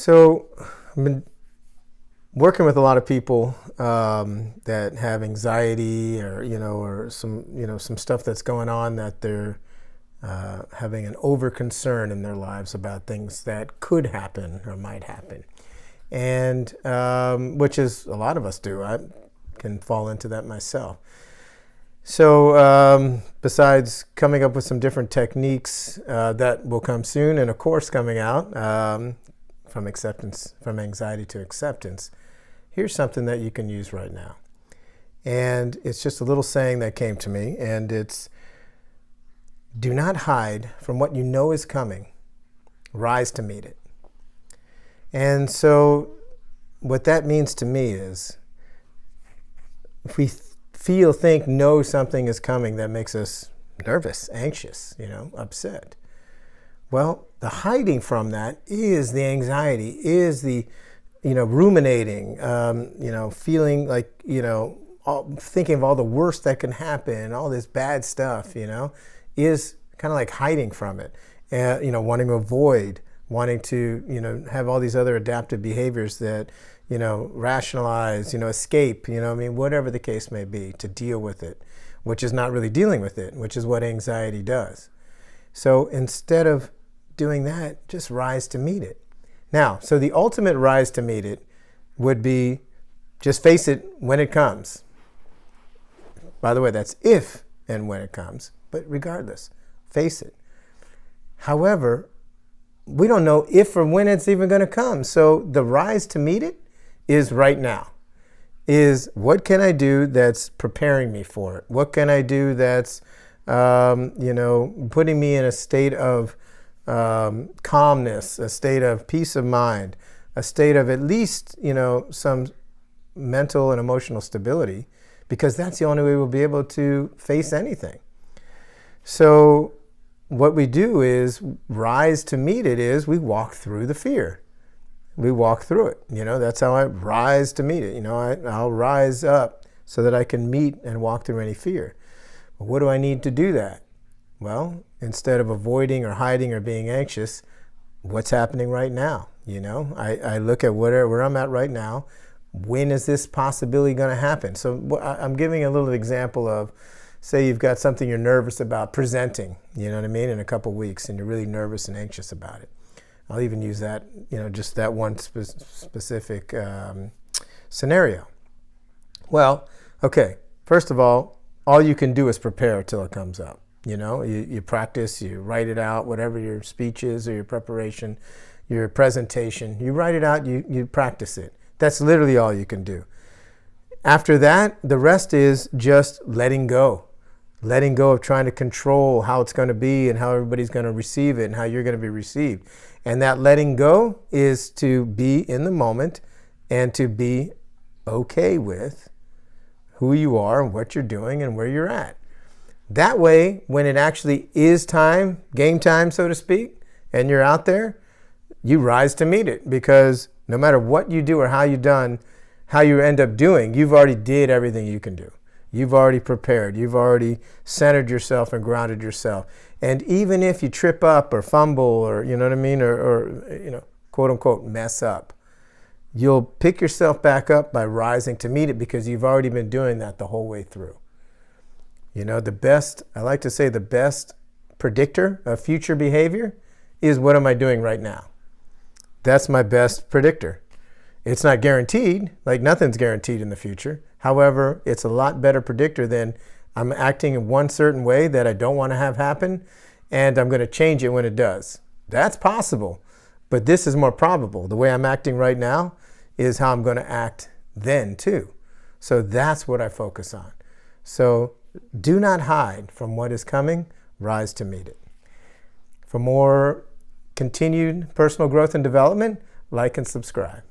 So I've been working with a lot of people that have anxiety, or some stuff that's going on, that they're having an over concern in their lives about things that could happen or might happen, and which is a lot of us do. I can fall into that myself. So besides coming up with some different techniques that will come soon, and a course coming out, from anxiety to acceptance, here's something that you can use right now. And it's just a little saying that came to me, and it's, do not hide from what you know is coming. Rise to meet it. And so what that means to me is, if we think, know something is coming that makes us nervous, anxious, upset. Well, the hiding from that is the anxiety, is the, ruminating, feeling like, thinking of all the worst that can happen, all this bad stuff, is kind of like hiding from it. Wanting to avoid, wanting to, have all these other adaptive behaviors that, rationalize, escape, whatever the case may be, to deal with it, which is not really dealing with it, which is what anxiety does. So instead of doing that, just rise to meet it. Now, so the ultimate rise to meet it would be just face it when it comes. By the way, that's if and when it comes, but regardless, face it. However, we don't know if or when it's even going to come. So the rise to meet it is right now. Is what can I do that's preparing me for it? What can I do that's, putting me in a state of calmness, a state of peace of mind, a state of at least, some mental and emotional stability, because that's the only way we'll be able to face anything. So what we do is rise to meet it is we walk through the fear. We walk through it. That's how I rise to meet it. I'll rise up so that I can meet and walk through any fear. But what do I need to do that? Well, instead of avoiding or hiding or being anxious, what's happening right now? I look at where I'm at right now. When is this possibility going to happen? So I'm giving a little example of, say you've got something you're nervous about presenting, in a couple weeks, and you're really nervous and anxious about it. I'll even use that, just that one specific scenario. Well, okay, first of all you can do is prepare till it comes up. You practice, you write it out, whatever your speech is or your preparation, your presentation, you write it out, you practice it. That's literally all you can do. After that, the rest is just letting go of trying to control how it's going to be and how everybody's going to receive it and how you're going to be received. And that letting go is to be in the moment and to be okay with who you are and what you're doing and where you're at. That way, when it actually is time, game time, so to speak, and you're out there, you rise to meet it, because no matter what you do or how you end up doing, you've already did everything you can do. You've already prepared. You've already centered yourself and grounded yourself. And even if you trip up or fumble or, or quote unquote, mess up, you'll pick yourself back up by rising to meet it, because you've already been doing that the whole way through. I like to say the best predictor of future behavior is, what am I doing right now? That's my best predictor. It's not guaranteed, like nothing's guaranteed in the future. However, it's a lot better predictor than I'm acting in one certain way that I don't want to have happen, and I'm going to change it when it does. That's possible, but this is more probable. The way I'm acting right now is how I'm going to act then too. So that's what I focus on. So do not hide from what is coming. Rise to meet it. For more continued personal growth and development, like and subscribe.